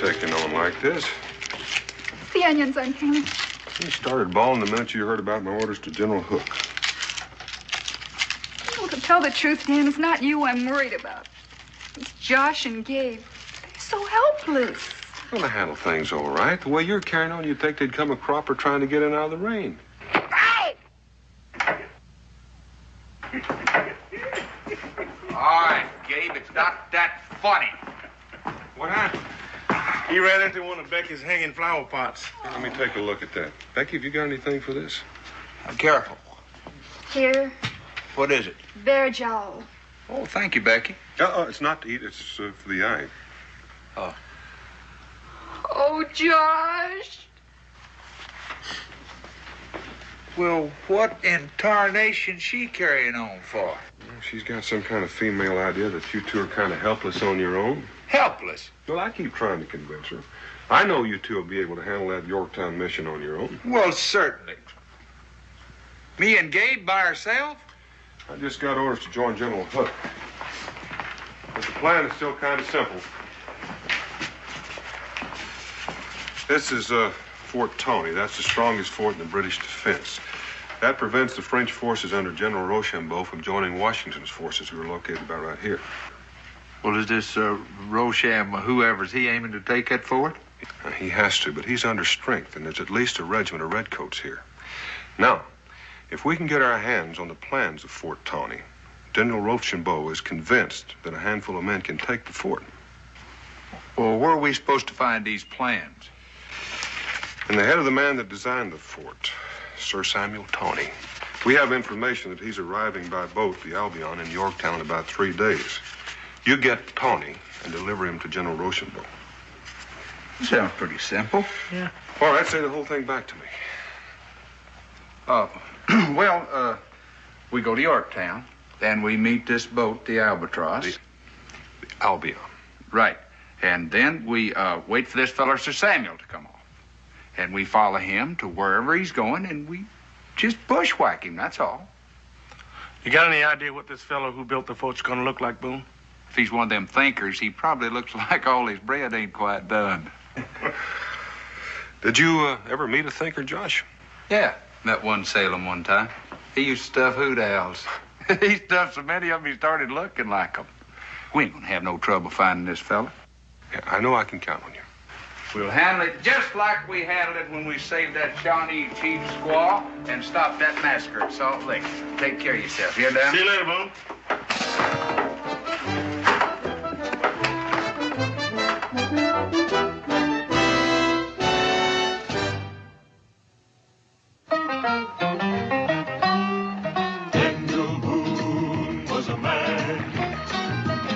taking on like this? The onions, Aunt Hannah. You started bawling the minute you heard about my orders to General Hook. Well, to tell the truth, Dan, it's not you I'm worried about. It's Josh and Gabe. They're so helpless. They're gonna handle things all right. The way you're carrying on, you'd think they'd come a cropper trying to get in out of the rain. Hey! All right, Gabe, it's not that funny. What happened? He ran into one of Becky's hanging flower pots. Let me take a look at that. Becky, have you got anything for this? Careful. Here, What is it? bear jowl. Oh, thank you, Becky. It's not to eat. It's for the eye. Oh. Oh, Josh. Well, what in tarnation she carrying on for? Well, she's got some kind of female idea that you two are kind of helpless on your own. Helpless. Well, I keep trying to convince her. I know you two will be able to handle that Yorktown mission on your own. Well, certainly. Me and Gabe by ourselves? I just got orders to join General Hook. But the plan is still kind of simple. This is Fort Tony. That's the strongest fort in the British defense. That prevents the French forces under General Rochambeau from joining Washington's forces, who are located about right here. Well, is this Rocham, whoever's he aiming to take that fort? He has to, but he's under strength, and there's at least a regiment of redcoats here. Now, if we can get our hands on the plans of Fort Tony, General Rochambeau is convinced that a handful of men can take the fort. Well, where are we supposed to find these plans? And the head of the man that designed the fort, Sir Samuel Tony. We have information that he's arriving by boat, the Albion, in Yorktown in about 3 days. You get Tony and deliver him to General Rochambeau. Sounds pretty simple. Yeah. All right, say the whole thing back to me. We go to Yorktown, then we meet this boat, the Albatross. The Albion. Right. And then we wait for this fellow, Sir Samuel, to come off. And we follow him to wherever he's going, and we just bushwhack him, that's all. You got any idea what this fellow who built the fort's gonna look like, Boone? If he's one of them thinkers, he probably looks like all his bread ain't quite done. Did you ever meet a thinker, Josh? Yeah, met one Salem one time. He used to stuff hoot owls. He stuffed so many of them he started looking like them. We ain't gonna have no trouble finding this fella. Yeah, I know I can count on you. We'll handle it just like we handled it when we saved that Shawnee chief squaw and stopped that massacre at Salt Lake. Take care of yourself. Hear that? See you later, Boone. Daniel Boone was a man,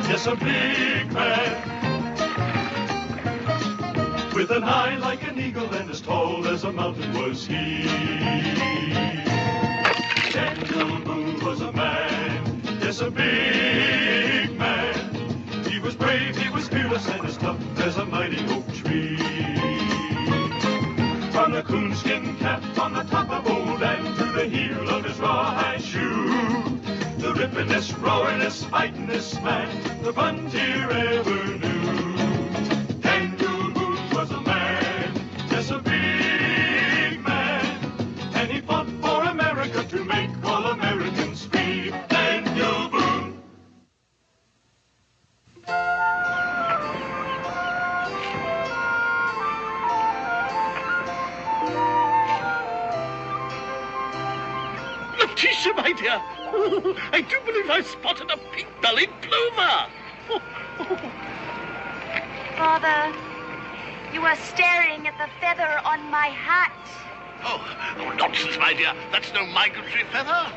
yes, a big man, with an eye like an eagle and as tall as a mountain was he. Daniel Boone was a man, yes, a big man. He was brave, he was fearless, and as tough as a mighty oak tree. From the coonskin cap on the top of old and to the heel of his rawhide shoe, the rippin'est, roaring'est, fightin'est man the frontier ever knew. Daniel Boone was a man, yes, a big man, and he fought for America to make all Americans free. Daniel Boone. Letitia, my dear, I do believe I've spotted a pink-bellied plover. Father, you are staring at the feather on my hat. Oh, nonsense, my dear. That's no migratory feather.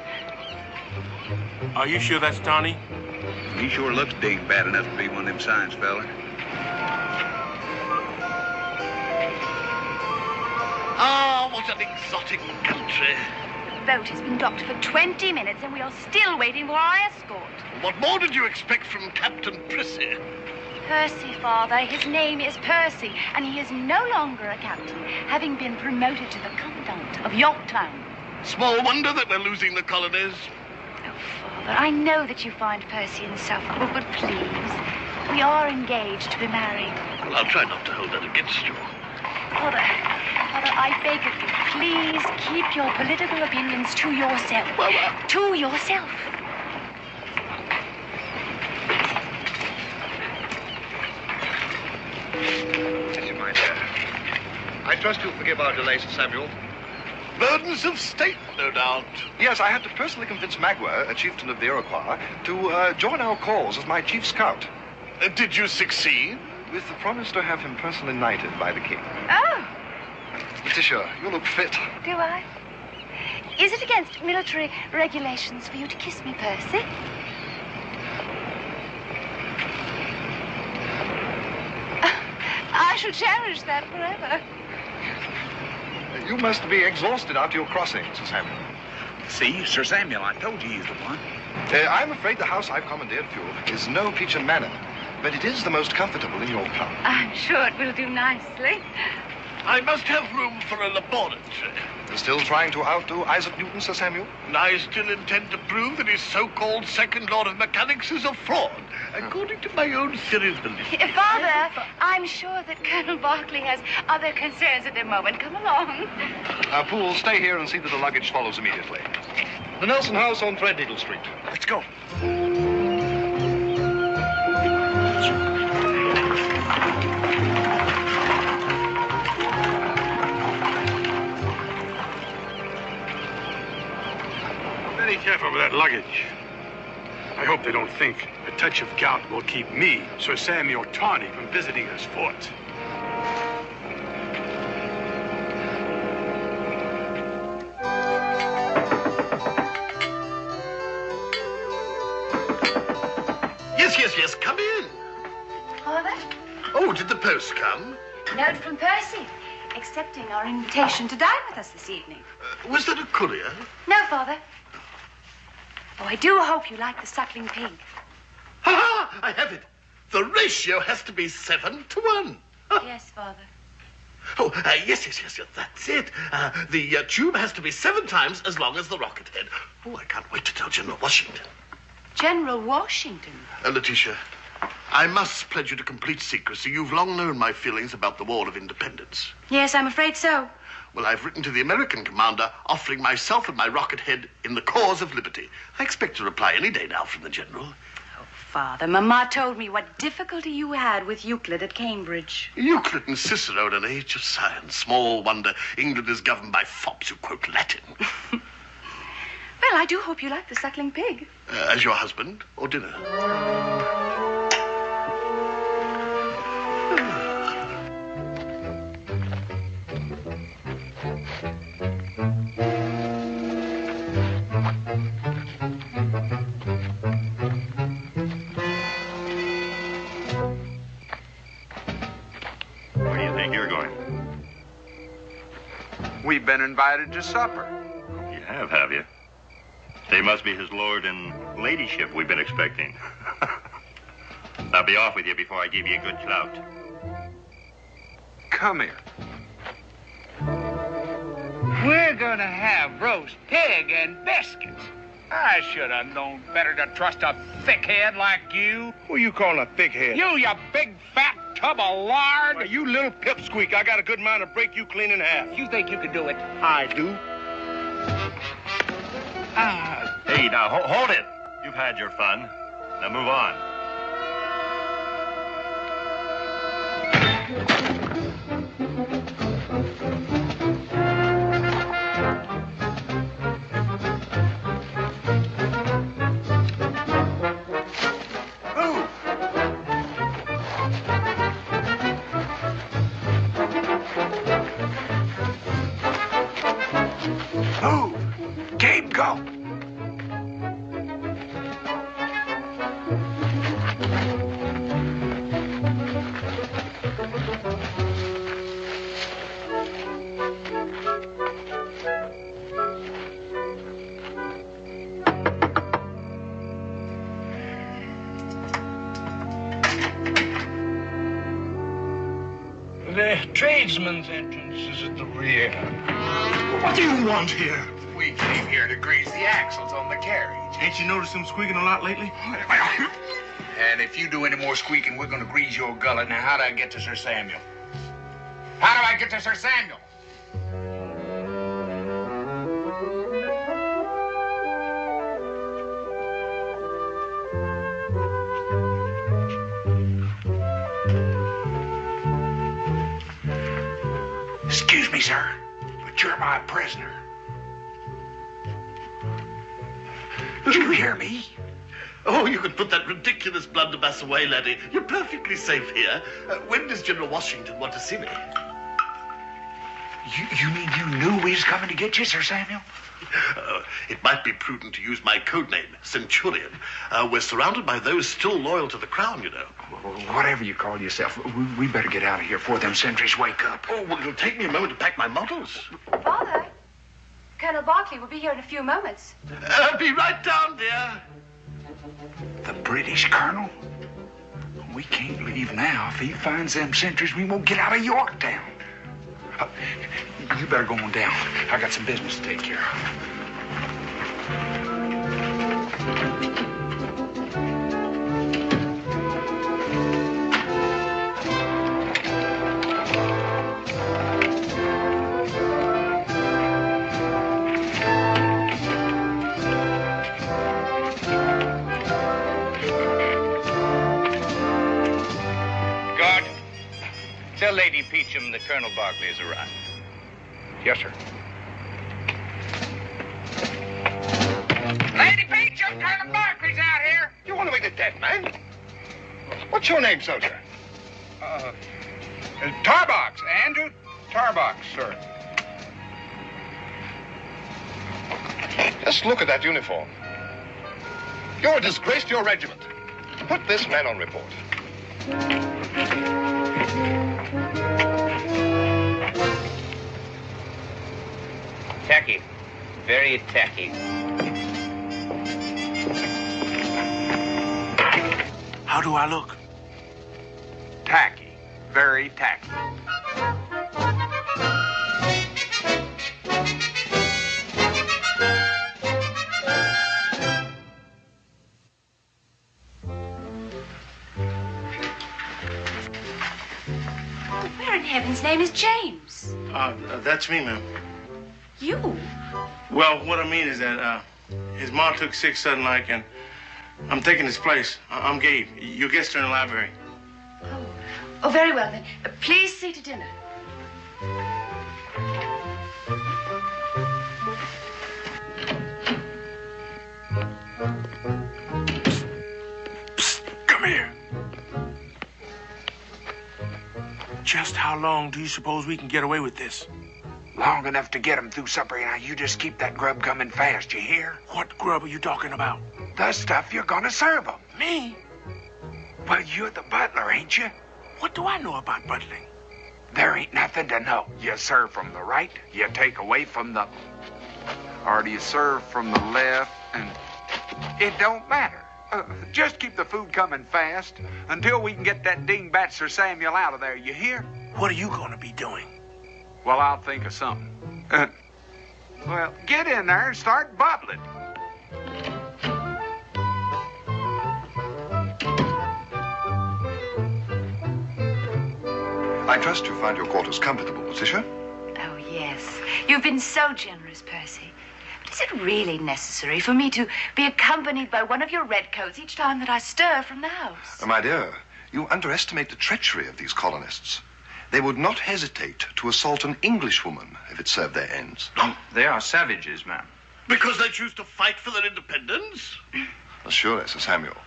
Are you sure that's Tony? He sure looks dang bad enough to be one of them science fellas. Ah, what an exotic country. The boat has been docked for 20 minutes and we are still waiting for our escort. What more did you expect from Captain Prissy? Percy, Father. His name is Percy, and he is no longer a captain, having been promoted to the commandant of Yorktown. Small wonder that we're losing the colonies. Oh, Father, I know that you find Percy insufferable, but please, We are engaged to be married. Well, I'll try not to hold that against you. Father, I beg of you, please keep your political opinions to yourself. To yourself. Yes, my dear. I trust you'll forgive our delay, Sir Samuel. Burdens of state, no doubt. Yes, I had to personally convince Magua, a chieftain of the Iroquois, to join our cause as my chief scout. Did you succeed? With the promise to have him personally knighted by the king. Oh, Letitia, you look fit. do I? Is it against military regulations for you to kiss me, Percy? I shall cherish that forever. You must be exhausted after your crossing, Sir Samuel. See, Sir Samuel, I told you he's the one. I'm afraid the house I've commandeered for you is no peach and manor, but it is the most comfortable in your club. I'm sure it will do nicely. I must have room for a laboratory. Still trying to outdo Isaac Newton, Sir Samuel? And I still intend to prove that his so-called second law of mechanics is a fraud, according to my own serious belief. Father, I'm sure that Colonel Berkeley has other concerns at the moment. Come along. Poole, stay here and see that the luggage follows immediately. The Nelson House on Threadneedle Street. Let's go. Very careful with that luggage. I hope they don't think a touch of gout will keep me, Sir Samuel Tawney, from visiting this fort. Yes, come in. Father? Oh, did the post come? Note from Percy, accepting our invitation to dine with us this evening. Was that a courier? No, Father. Oh, I do hope you like the suckling pig. Ha! I have it. The ratio has to be 7 to 1. Yes, Father. Oh, yes, that's it. The tube has to be 7 times as long as the rocket head. Oh, I can't wait to tell General Washington. General Washington? Letitia, I must pledge you to complete secrecy. You've long known my feelings about the War of Independence. Yes, I'm afraid so. Well, I've written to the American commander offering myself and my rocket head in the cause of liberty. I expect a reply any day now from the general. Oh, Father, Mama told me what difficulty you had with Euclid at Cambridge. Euclid and Cicero in an age of science. Small wonder England is governed by fops who quote Latin. Well, I do hope you like the suckling pig. As your husband or dinner? Where do you think you're going? We've been invited to supper. You have you? They must be his lord and ladyship we've been expecting. I'll be off with you before I give you a good clout. Come here. We're gonna have roast pig and biscuits. I should have known better to trust a thickhead like you. Who you calling a thickhead? You big fat tub of lard. Well, you little pipsqueak. I got a good mind to break you clean in half. You think you can do it? I do. Hey, now, hold it. You've had your fun. Now move on. Gabe, go. The tradesman's entrance is at the rear. What do you want here? We came here to grease the axles on the carriage. Ain't you noticed him squeaking a lot lately? And if you do any more squeaking, we're going to grease your gullet. Now, how do I get to Sir Samuel? How do I get to Sir Samuel? Excuse me, sir, but you're my prisoner. Did you hear me? Oh, you can put that ridiculous blunderbuss away, laddie. You're perfectly safe here. When does General Washington want to see me? You mean you knew we was coming to get you, Sir Samuel? It might be prudent to use my code name, Centurion. We're surrounded by those still loyal to the crown, you know. Whatever you call yourself, we better get out of here before them sentries wake up. Oh, well, it'll take me a moment to pack my models. Father, Colonel Berkeley will be here in a few moments. I'll be right down, dear. The British colonel? We can't leave now. If he finds them sentries, we won't get out of Yorktown. You better go on down. I got some business to take care of. Tell Lady Peacham that Colonel Berkeley has arrived. Yes, sir. Lady Peacham, Colonel Berkeley's out here. You want to meet the dead man? What's your name, soldier? Tarbox. Andrew Tarbox, sir. Just look at that uniform. You're a disgrace to your regiment. Put this man on report. Tacky. Very tacky. How do I look? Tacky. Very tacky. Where in heaven's name is James? That's me, ma'am. You? Well, what I mean is that his mom took sick sudden like, and I'm taking his place. I'm Gabe. Your guest are in the library. Oh, very well then. Please see to dinner. Psst, come here. Just how long do you suppose we can get away with this? Long enough to get them through supper. Now, you just keep that grub coming fast, you hear? What grub are you talking about? The stuff you're gonna serve them. Me? Well, you're the butler, ain't you? What do I know about butling? There ain't nothing to know. You serve from the right, you take away from the... Or do you serve from the left and... It don't matter. Just keep the food coming fast until we can get that dingbat Sir Samuel out of there, you hear? What are you going to be doing? Well, I'll think of something. Well, get in there and start bubbling. I trust you find your quarters comfortable, Patricia. Oh, yes. You've been so generous, Percy. But is it really necessary for me to be accompanied by one of your redcoats each time that I stir from the house? My dear, you underestimate the treachery of these colonists. They would not hesitate to assault an Englishwoman if it served their ends. They are savages, ma'am. Because they choose to fight for their independence? Surely, Sir Samuel.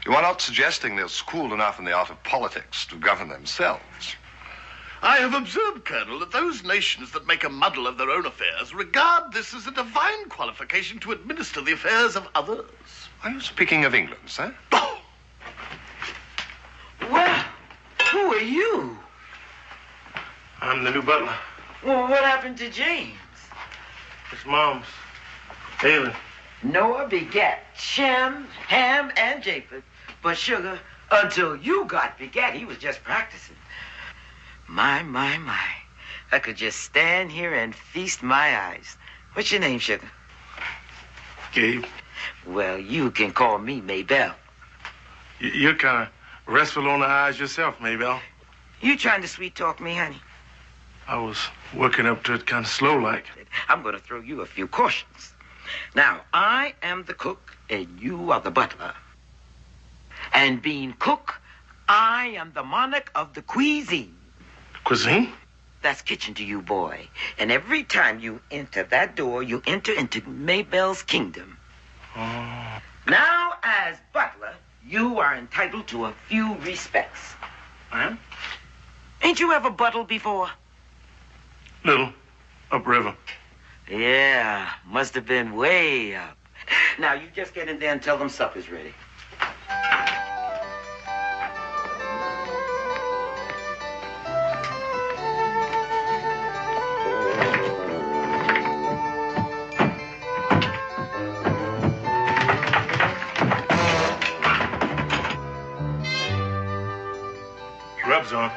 You are not suggesting they're schooled enough in the art of politics to govern themselves. I have observed, Colonel, that those nations that make a muddle of their own affairs regard this as a divine qualification to administer the affairs of others. Are you speaking of England, sir? Oh! Well, who are you? I'm the new butler. Well, what happened to James? His mom's ailing. Noah begat Shem, Ham, and Japheth. But, sugar, until you got begat, he was just practicing. My. I could just stand here and feast my eyes. What's your name, sugar? Gabe. Well, you can call me Maybelle. You're kind of restful on the eyes yourself, Maybelle. You trying to sweet talk me, honey? I was working up to it kind of slow-like. I'm going to throw you a few cautions. Now, I am the cook, and you are the butler. And being cook, I am the monarch of the cuisine. Cuisine? That's kitchen to you, boy. And every time you enter that door, you enter into Maybelle's kingdom. Oh. Now, as butler, you are entitled to a few respects. Huh? Ain't you ever buttled before? Little. Upriver. Yeah, must have been way up. Now, you just get in there and tell them supper's ready. Rub's on.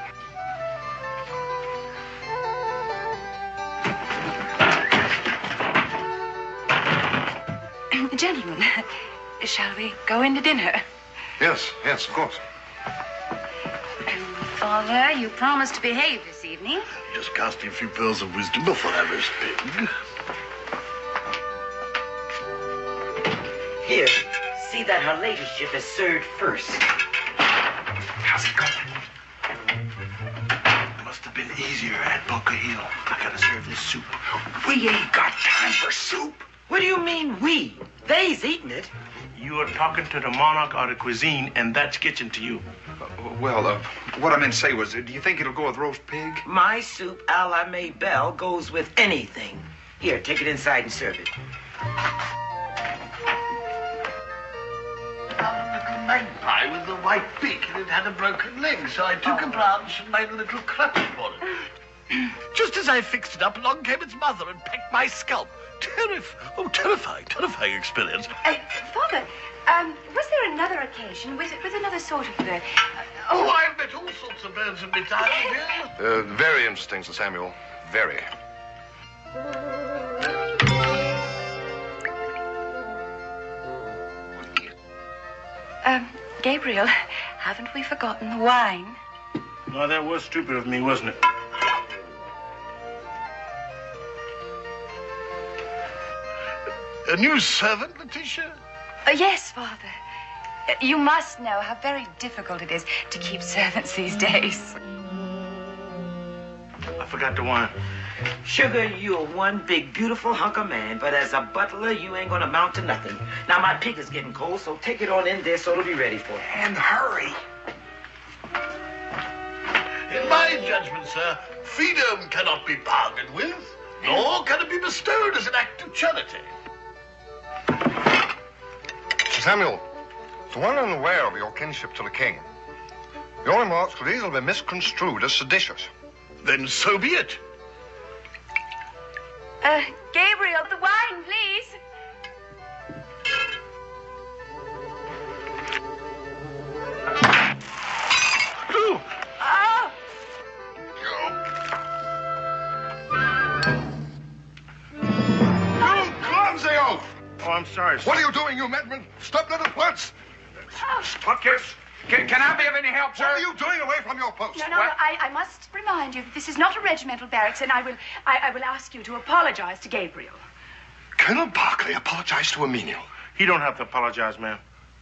Gentlemen, shall we go into dinner? Yes, of course. Father, you promised to behave this evening. Just casting a few pearls of wisdom before I roast pig. Here, see that her ladyship is served first. How's it going? Must have been easier at Bunker Hill. I gotta serve this soup. We ain't got time for soup. What do you mean, we? They's eating it. You are talking to the monarch of the cuisine, and that's kitchen to you. What I meant to say was, do you think it'll go with roast pig? My soup a la Maybelle goes with anything. Here, take it inside and serve it. A little magpie with a white beak, and it had a broken leg, so I took a branch and made a little crutch for it. Just as I fixed it up, along came its mother and pecked my scalp. Terrifying experience. Father, was there another occasion with another sort of bird? I've met all sorts of birds in my time, dear. Very interesting, Sir Samuel. Very. Gabriel, haven't we forgotten the wine? No, that was stupid of me, wasn't it? A new servant, Letitia? Yes, Father. You must know how very difficult it is to keep servants these days. I forgot the wine. Sugar, you're one big, beautiful hunk of man, but as a butler, you ain't gonna amount to nothing. Now, my pig is getting cold, so take it on in there so it'll be ready for you. And hurry. In my judgment, sir, freedom cannot be bargained with, nor can it be bestowed as an act of charity. Sir Samuel, to one unaware of your kinship to the king, your remarks could easily be misconstrued as seditious. Then so be it. Gabriel, the wine, please. Oh. Oh! You clumsy oaf! Oh, I'm sorry, sir. What are you doing, you madman? Stop that at once! What, can I be of any help, sir? What are you doing away from your post? No, I must remind you that this is not a regimental barracks, and I will ask you to apologize to Gabriel. Colonel Barclay apologized to a menial. He don't have to apologize, ma'am.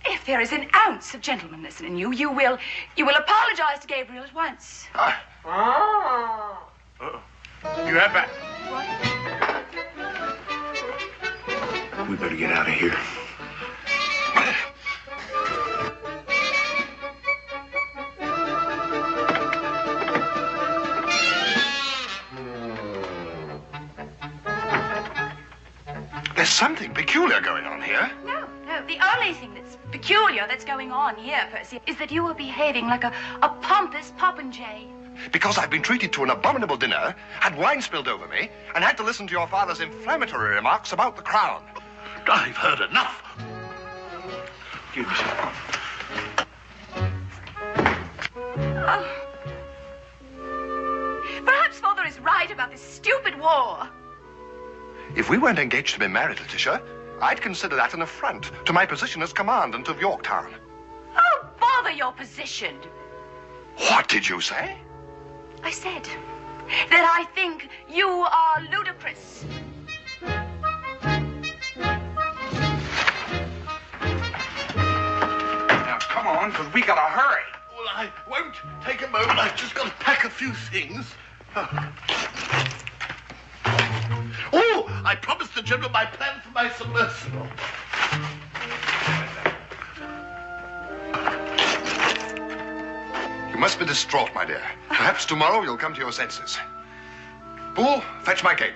If there is an ounce of gentlemanliness in you, you will apologize to Gabriel at once. Uh-oh. You have that. We better get out of here. There's something peculiar going on here. No. The only thing that's peculiar that's going on here, Percy, is that you are behaving like a pompous popinjay. Because I've been treated to an abominable dinner, had wine spilled over me, and had to listen to your father's inflammatory remarks about the crown. I've heard enough. Excuse me, sir. Perhaps Father is right about this stupid war. If we weren't engaged to be married, Letitia, I'd consider that an affront to my position as commandant of Yorktown. Oh, boy! your position. What did you say? I said that I think you are ludicrous. Now, come on, because we gotta hurry. Well, I won't take a moment. I've just got to pack a few things. Oh, I promised the General my plan for my submersible. You must be distraught, my dear. Perhaps tomorrow you'll come to your senses. Boole, fetch my cape.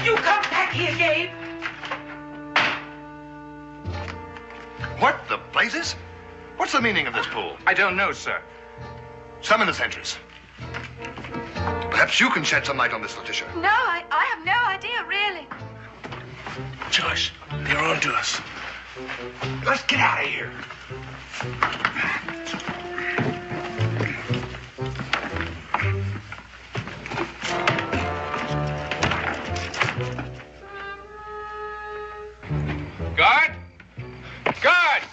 You come back here, Gabe. What the blazes? What's the meaning of this, Boole? I don't know, sir. Summon the sentries. Perhaps you can shed some light on this, Letitia. No, I have no idea, really. Josh, they're on to us. Let's get out of here. Guard! Guard!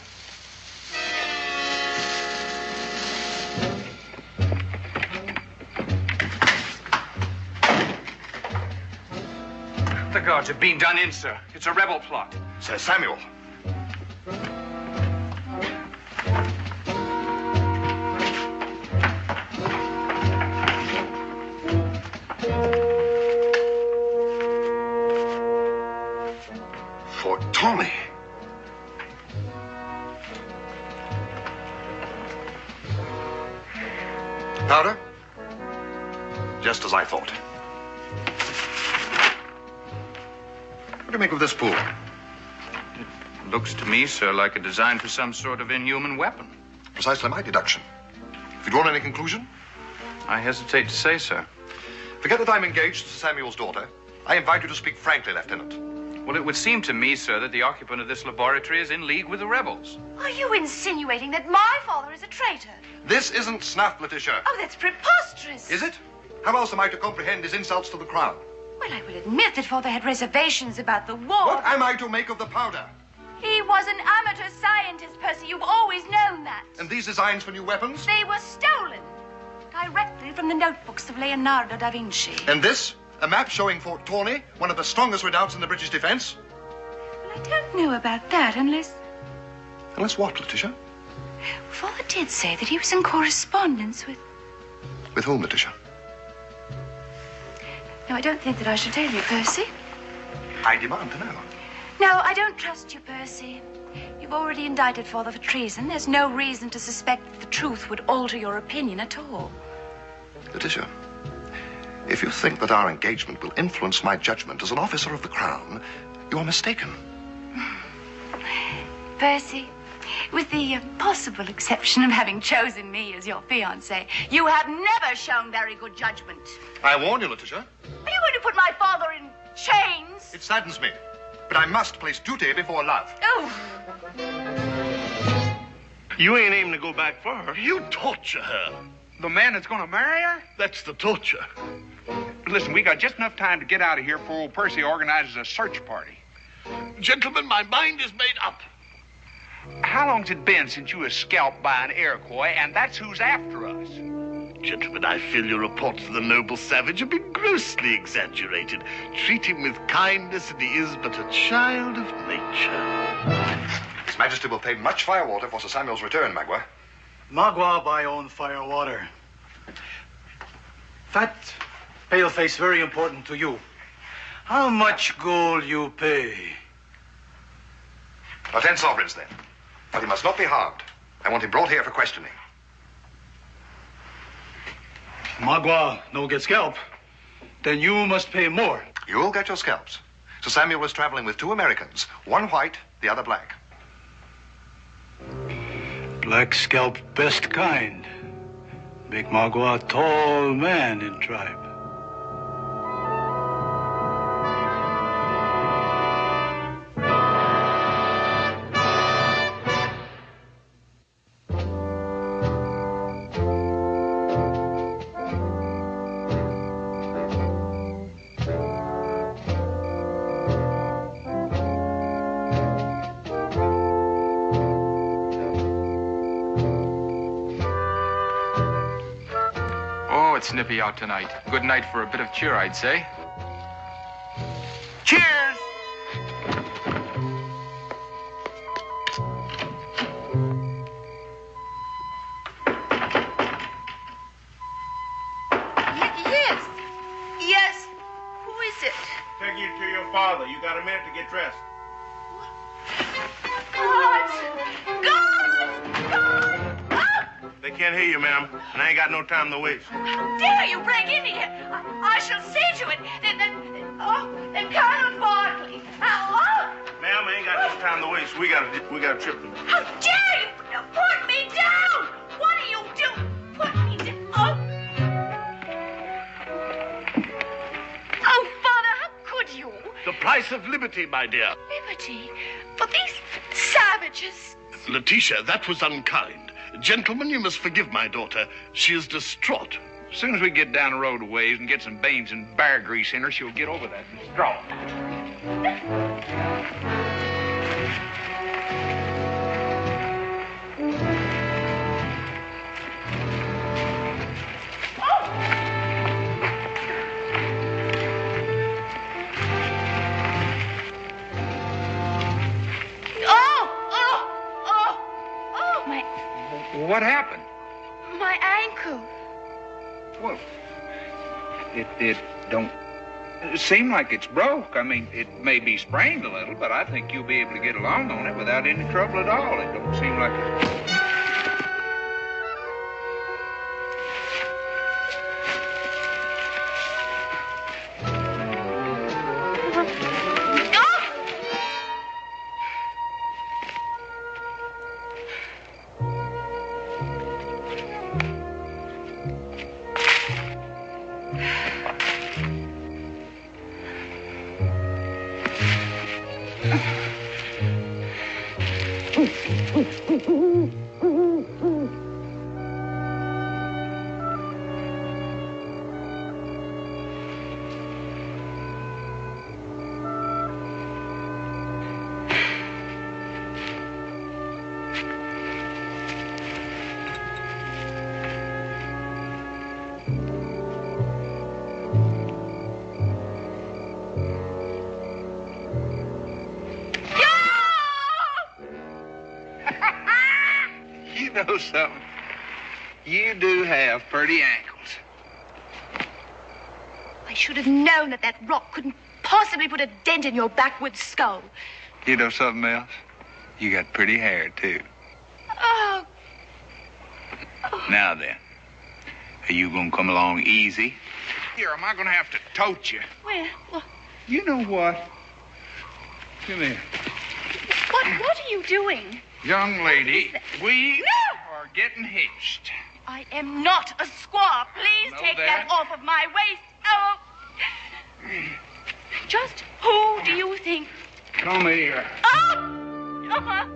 The guards have been done in, sir. It's a rebel plot. Sir Samuel. For Tawny. Powder? Just as I thought. What do you make of this pool? It looks to me, sir, like a design for some sort of inhuman weapon. Precisely my deduction. Have you drawn any conclusion? I hesitate to say, sir. Forget that I'm engaged to Samuel's daughter. I invite you to speak frankly, Lieutenant. Well, it would seem to me, sir, that the occupant of this laboratory is in league with the rebels. Are you insinuating that my father is a traitor? This isn't snuff, Letitia. Oh, that's preposterous. Is it? How else am I to comprehend his insults to the crown? Well, I will admit that father had reservations about the war. What am I to make of the powder? He was an amateur scientist, Percy. You've always known that. And these designs for new weapons? They were stolen directly from the notebooks of Leonardo da Vinci. And this? A map showing Fort Tawny, one of the strongest redoubts in the British defense? Well, I don't know about that unless... Unless what, Letitia? Father did say that he was in correspondence with... With whom, Letitia? No, I don't think that I should tell you, Percy. I demand to know. No, I don't trust you, Percy. You've already indicted father for treason. There's no reason to suspect that the truth would alter your opinion at all. Letitia, if you think that our engagement will influence my judgment as an officer of the crown, you're mistaken. Percy, with the possible exception of having chosen me as your fiancé, you have never shown very good judgment. I warn you, Letitia. Are you going to put my father in chains? It saddens me, but I must place duty before love. Oh. You ain't aiming to go back for her. You torture her. The man that's going to marry her? That's the torture. Listen, we got just enough time to get out of here before old Percy organizes a search party. Gentlemen, my mind is made up. How long's it been since you was scalped by an Iroquois, and that's who's after us? Gentlemen, I feel your reports of the noble savage have been grossly exaggerated. Treat him with kindness, and he is but a child of nature. His Majesty will pay much firewater for Sir Samuel's return, Magua. Magua buy own firewater. Fat paleface very important to you. How much gold you pay? 10 sovereigns, then. But he must not be harmed. I want him brought here for questioning. Magua no get scalp. Then you must pay more. You'll get your scalps. Sir Samuel was traveling with 2 Americans, one white, the other black. Black scalp best kind. Make Magua a tall man in tribe. somewhat snippy out tonight. Good night for a bit of cheer, I'd say. Cheers! Yes. Yes. Who is it? Take you to your father. You got a minute to get dressed. God! They can't hear you, ma'am, and I ain't got no time to waste. How dare you break in here? I shall see to it. Then Colonel Barkley. Ma'am, I ain't got no time to waste. We got a trip to make. How dare you put me down? What do you do? Put me down. Oh, Father, how could you? The price of liberty, my dear. Liberty? For these savages? Letitia, that was unkind. Gentlemen, you must forgive my daughter. She is distraught. As soon as we get down the road a ways and get some beans and bear grease in her, she'll get over that distraught. What happened? My ankle. Well, it don't seem like it's broke. I mean, it may be sprained a little, but I think you'll be able to get along on it without any trouble at all. It don't seem like it. Know something? You do have pretty ankles. I should have known that rock couldn't possibly put a dent in your backward skull. You know something else? You got pretty hair, too. Oh. Now then, are you gonna come along easy? Here, am I gonna have to tote you? Where? You know what? Come here. What are you doing? Young lady, we are getting hitched. I am not a squaw. Please take that off of my waist. Oh. Just who do you think? Come here. Oh! Uh-huh.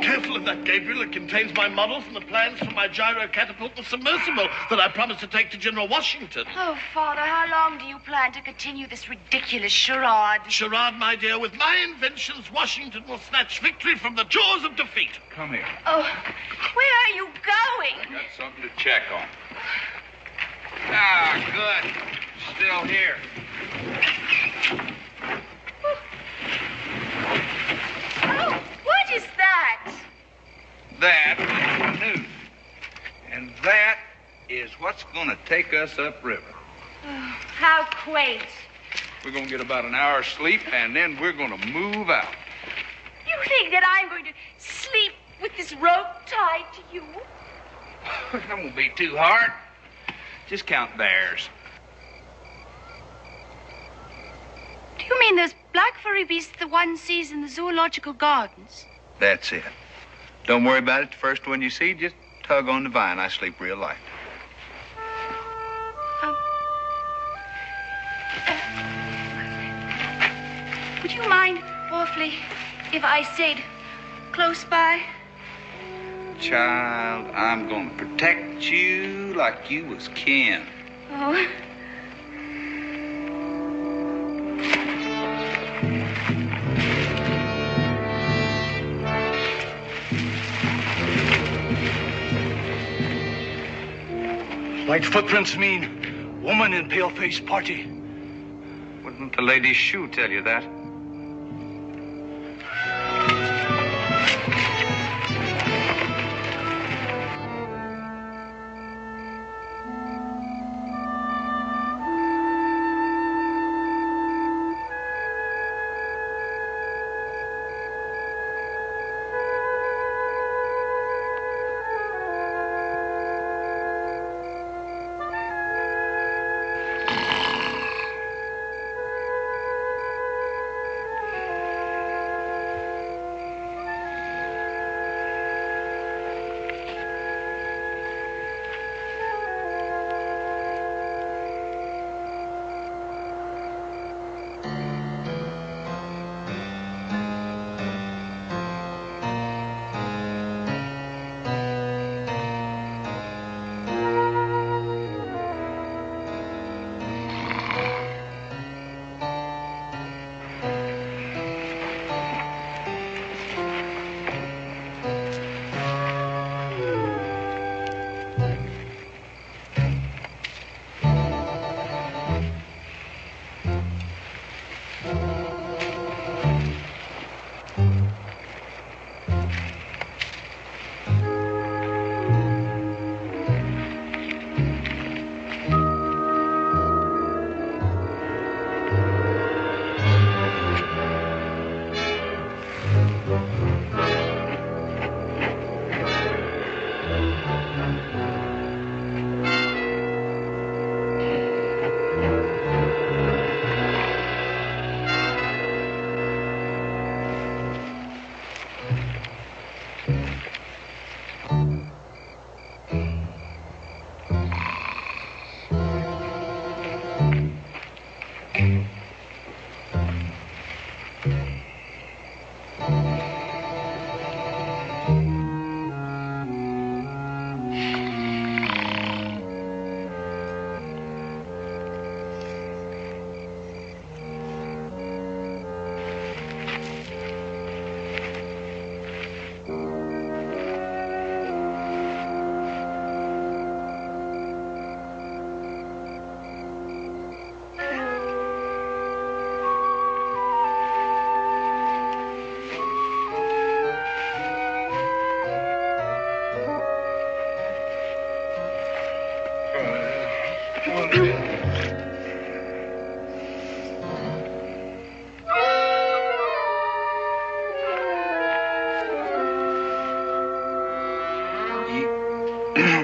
Careful of that, Gabriel. It contains my models and the plans for my gyro catapult and submersible that I promised to take to General Washington. Oh, Father, how long do you plan to continue this ridiculous charade? Charade, my dear. With my inventions, Washington will snatch victory from the jaws of defeat. Come here. Oh, where are you going? Got something to check on. Ah, good. Still here. Oh, what is that? That is the news. And that is what's going to take us upriver. Oh, how quaint. We're going to get about an hour's sleep, and then we're going to move out. You think that I'm going to sleep with this rope tied to you? That won't be too hard. Just count bears. Do you mean those black furry beasts the one sees in the zoological gardens? That's it. Don't worry about it. The first one you see, just tug on the vine. I sleep real light. Would you mind awfully if I stayed close by? Child, I'm going to protect you like you was kin. Oh. White footprints mean woman in pale-faced party. Wouldn't the lady's shoe tell you that?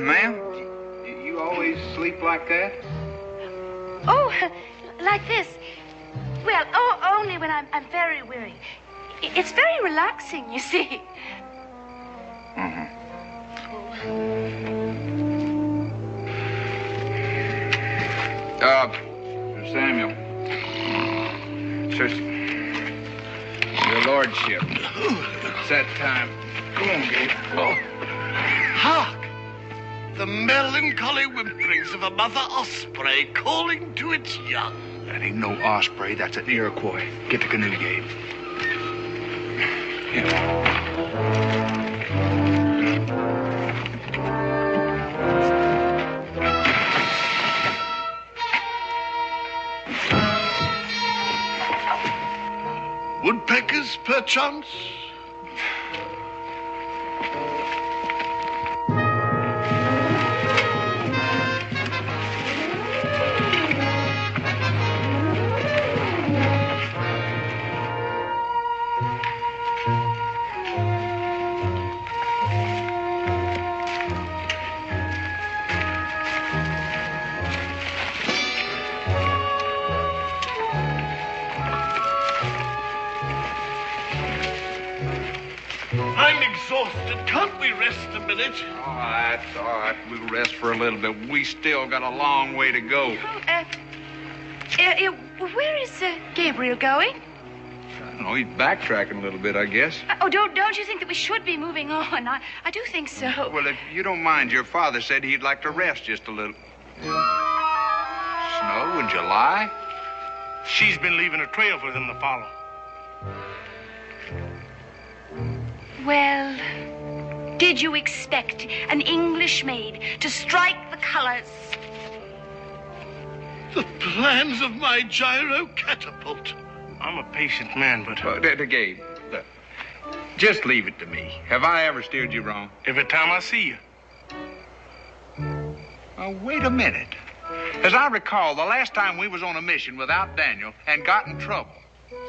Ma'am, you always sleep like that? Oh, like this. Well, only when I'm very weary. It's very relaxing, you see. Samuel. Your lordship. It's that time. Go on, Gabe. Oh. Hark! The melancholy whimperings of a mother osprey calling to its young. That ain't no osprey. That's an Iroquois. Get the canoe, Gabe. Woodpeckers, perchance? Exhausted. Can't we rest a minute? Oh, that's all right. We'll rest for a little bit. We still got a long way to go. Where is Gabriel going? I don't know. He's backtracking a little bit, I guess. Don't you think that we should be moving on? I do think so. Well, if you don't mind, your father said he'd like to rest just a little. Snow in July? She's been leaving a trail for them to follow. Did you expect an English maid to strike the colors? The plans of my gyro catapult. I'm a patient man, but... Gabe, look, just leave it to me. Have I ever steered you wrong? Every time I see you. Oh, wait a minute. As I recall, the last time we was on a mission without Daniel and got in trouble,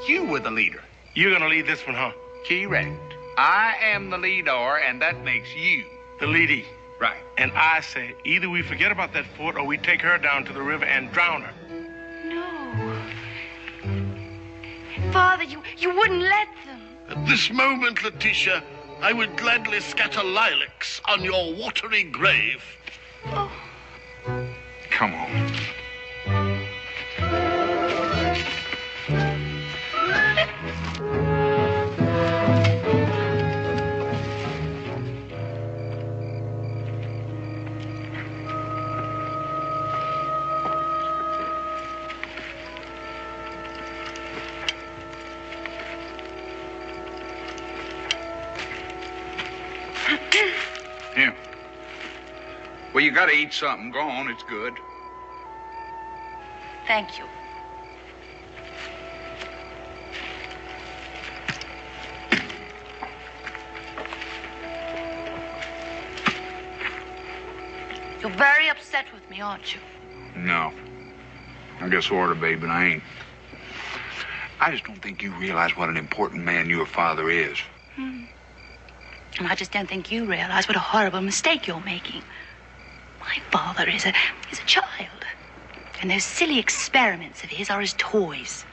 you were the leader. You're gonna lead this one, huh? Correct. I am the leader, and that makes you the leadie. Right. And I say, either we forget about that fort or we take her down to the river and drown her. No. Father, you wouldn't let them. At this moment, Letitia, I would gladly scatter lilacs on your watery grave. Oh. Come on. Here. Well, you gotta eat something. Go on, it's good. Thank you. You're very upset with me, aren't you? No. I guess order, babe, but I ain't. I just don't think you realize what an important man your father is. And I just don't think you realize what a horrible mistake you're making. My father is a child. And those silly experiments of his are his toys.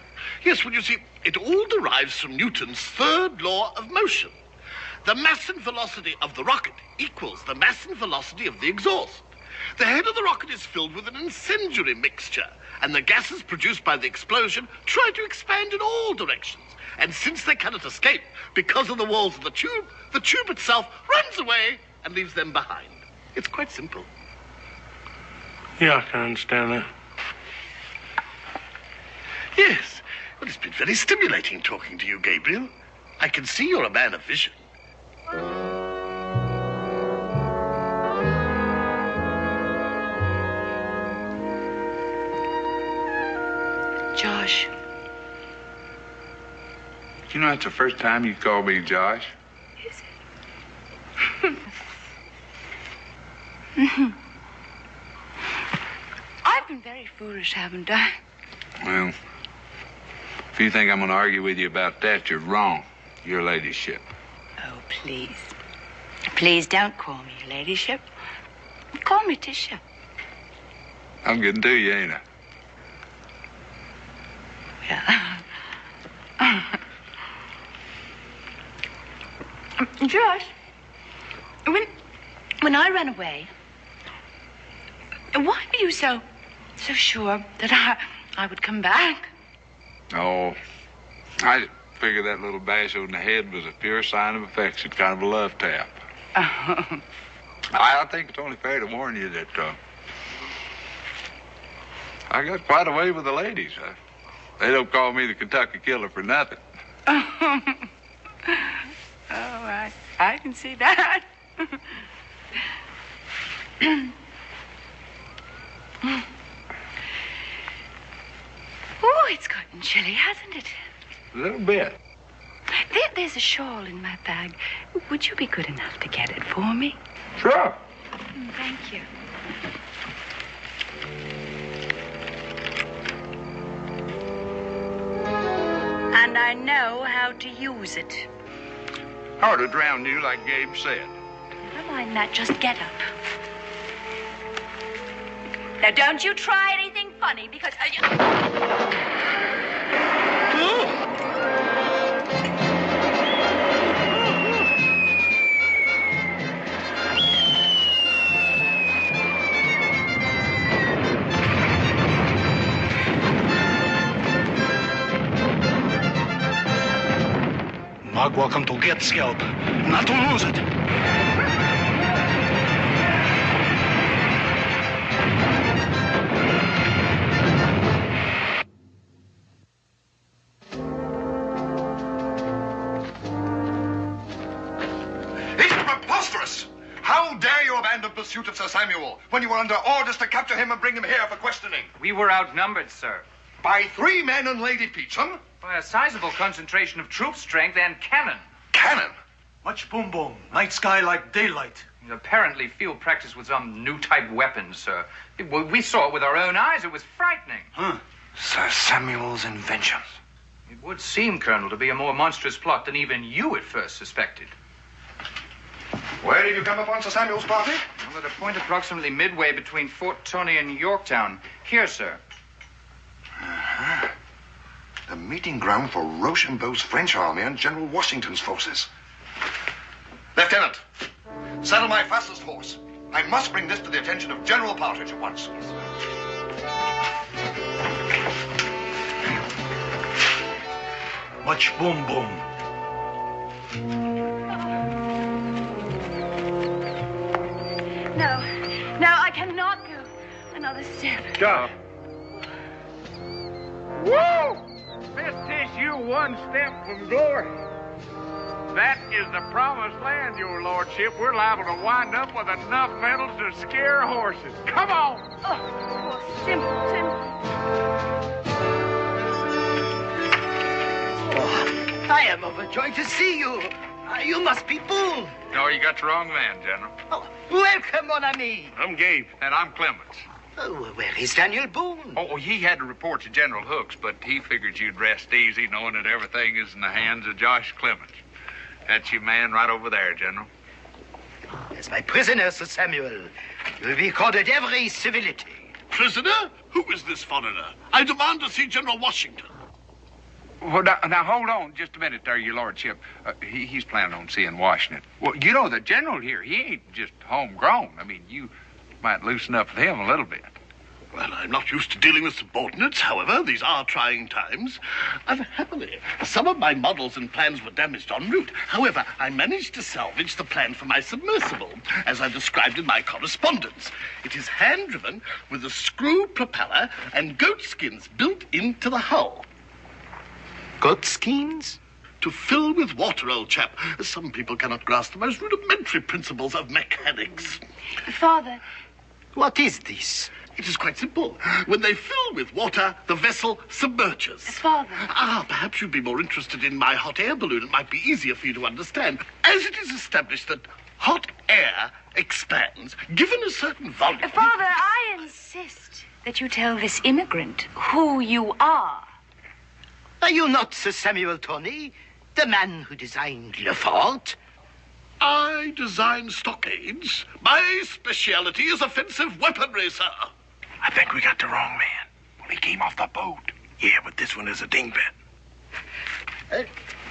Yes, well, you see, it all derives from Newton's third law of motion. The mass and velocity of the rocket equals the mass and velocity of the exhaust. The head of the rocket is filled with an incendiary mixture, and the gases produced by the explosion try to expand in all directions. And since they cannot escape because of the walls of the tube itself runs away and leaves them behind. It's quite simple. Yeah, I can understand that. Yes. Well, it's been very stimulating talking to you, Gabriel. I can see you're a man of vision. Josh. You know, that's the first time you called me Josh. Is it? I've been very foolish, haven't I? Well, if you think I'm going to argue with you about that, you're wrong, your ladyship. Oh, please. Please don't call me your ladyship. Call me Tisha. I'm getting to you, ain't I? Yeah. Josh, when I ran away, why were you so sure that I would come back? Oh, I figured that little bash on the head was a pure sign of affection, kind of a love tap. Oh. I think it's only fair to warn you that I got quite a way with the ladies. They don't call me the Kentucky Killer for nothing. Oh, I can see that. Oh, it's gotten chilly, hasn't it? A little bit. There's a shawl in my bag. Would you be good enough to get it for me? Sure. Thank you. And I know how to use it. Or to drown you, like Gabe said. Never mind that. Just get up. Now, don't you try anything funny, because... Magua come to get scalp, not to lose it. It's preposterous! Preposterous! How dare you abandon pursuit of Sir Samuel when you were under orders to capture him and bring him here for questioning? We were outnumbered, sir. By 3 men and Lady Peacham? By a sizable concentration of troop strength and cannon. Cannon? Much boom boom. Night sky like daylight. Apparently field practice with some new type weapons, sir. We saw it with our own eyes. It was frightening. Huh. Sir Samuel's inventions. It would seem, Colonel, to be a more monstrous plot than even you at first suspected. Where did you come upon Sir Samuel's party? Well, at a point approximately midway between Fort Tony and Yorktown. Here, sir. Uh-huh. The meeting ground for Rochambeau's French army and General Washington's forces. Lieutenant, saddle my fastest horse. I must bring this to the attention of General Partridge at once. Much boom boom. No, I cannot go another step. Go. Whoa! This takes you one step from glory. That is the promised land, your lordship. We're liable to wind up with enough medals to scare horses. Come on! Oh, poor simpleton. I am overjoyed to see you. You must be Boone. No, you got the wrong man, General. Oh, welcome, mon ami. I'm Gabe. And I'm Clements. Oh, where is Daniel Boone? Oh, he had to report to General Hooks, but he figured you'd rest easy knowing that everything is in the hands of Josh Clements. That's your man right over there, General. As my prisoner, Sir Samuel, you will be accorded every civility. Prisoner? Who is this foreigner? I demand to see General Washington. Well, now hold on just a minute there, your lordship. He's planning on seeing Washington. Well, you know, the general here, he ain't just homegrown. I mean, you might loosen up with him a little bit. Well, I'm not used to dealing with subordinates. However, these are trying times. Unhappily, some of my models and plans were damaged en route. However, I managed to salvage the plan for my submersible, as I described in my correspondence. It is hand-driven with a screw propeller and goat skins built into the hull. Goat skins? To fill with water, old chap. Some people cannot grasp the most rudimentary principles of mechanics. Father. What is this? It is quite simple. When they fill with water, the vessel submerges. Father. Perhaps you'd be more interested in my hot air balloon. It might be easier for you to understand. As it is established that hot air expands, given a certain volume... Father, I insist that you tell this immigrant who you are. Are you not Sir Samuel Tony, the man who designed Le Fort? I design stockades. My speciality is offensive weaponry, sir. I think we got the wrong man. Well, he came off the boat. Yeah, but this one is a dingbat.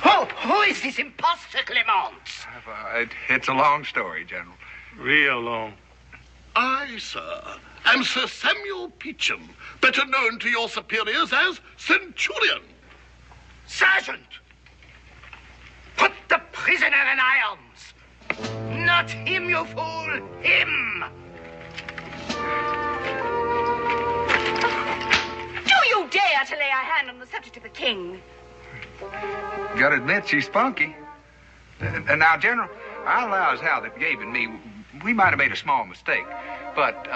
Who is this imposter, Clements? It's a long story, General. Real long. I, sir, am Sir Samuel Peacham, better known to your superiors as Centurion. Sergeant! Put the prisoner in irons! Not him, you fool! Him! Do you dare to lay a hand on the subject of the king? Gotta admit, she's spunky. Now, General, I allow as how that Gabe and me, we might have made a small mistake, but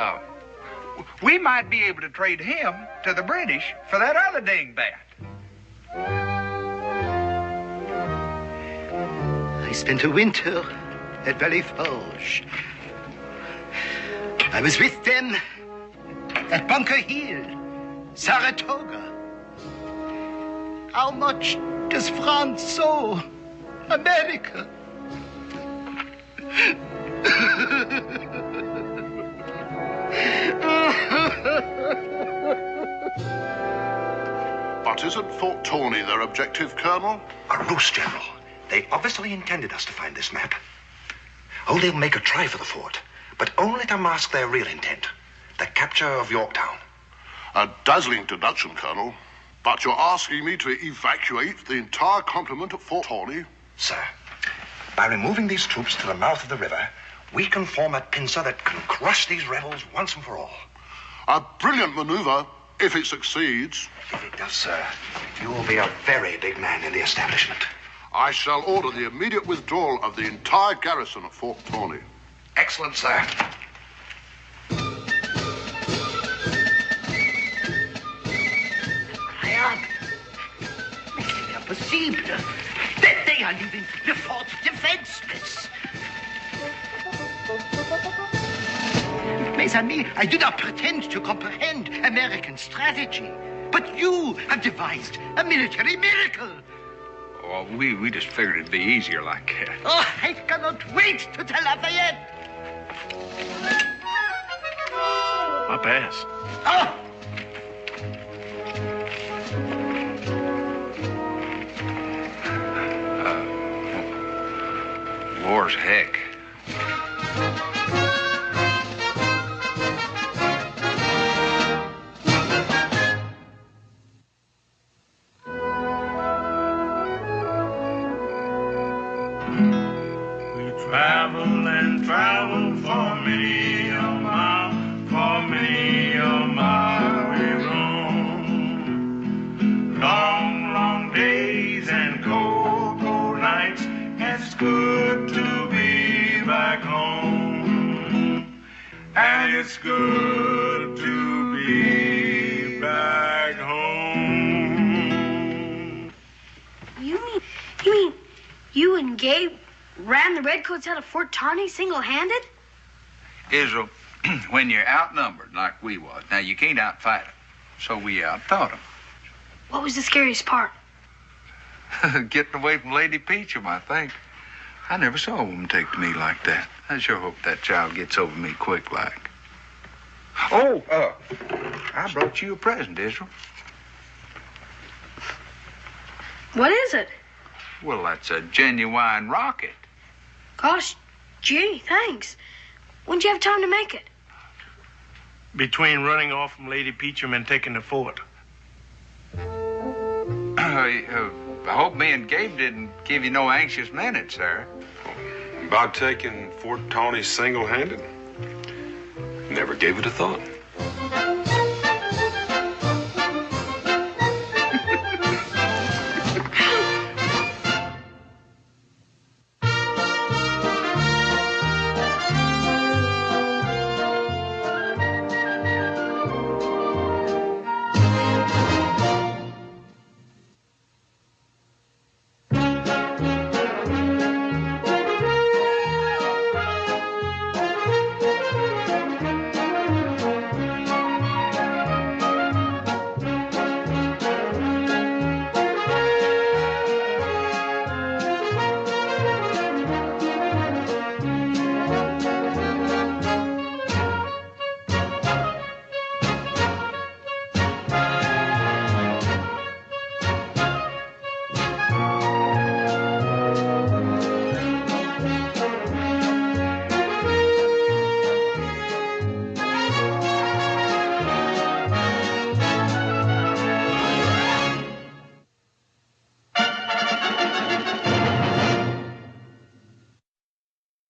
we might be able to trade him to the British for that other dingbat. I spent a winter at Valley Forge. I was with them at Bunker Hill, Saratoga. How much does France owe America? But isn't Fort Tawny their objective, Colonel? A ruse, General. They obviously intended us to find this map. Oh, they'll make a try for the fort, but only to mask their real intent, the capture of Yorktown. A dazzling deduction, Colonel. But you're asking me to evacuate the entire complement at Fort Tawny? Sir, by removing these troops to the mouth of the river, we can form a pincer that can crush these rebels once and for all. A brilliant maneuver, if it succeeds. If it does, sir, you will be a very big man in the establishment. I shall order the immediate withdrawal of the entire garrison of Fort Tawney. Excellent, sir. Rien. Mais c'est impossible. They are leaving the fort defenseless. Mes amis, I do not pretend to comprehend American strategy, but you have devised a military miracle. Well, we just figured it'd be easier like that. Oh, I cannot wait to tell Lafayette. My pass. Oh! War's heck. Travel and travel for many a mile, for many a mile we roam. Long, long days and cold, cold nights, it's good to be back home. And it's good to be back home. You mean you and Gabe ran the Redcoats out of Fort Tawney single-handed? Israel, when you're outnumbered like we was, now you can't outfight them, so we outthought them. What was the scariest part? Getting away from Lady Peachum, I think. I never saw a woman take to me like that. I sure hope that child gets over me quick like. Oh, I brought you a present, Israel. What is it? Well, that's a genuine rocket. Gosh, gee, thanks. When'd you have time to make it? Between running off from Lady Peachum and taking the fort. I hope me and Gabe didn't give you no anxious minutes, sir. About taking Fort Tawney single-handed? Never gave it a thought.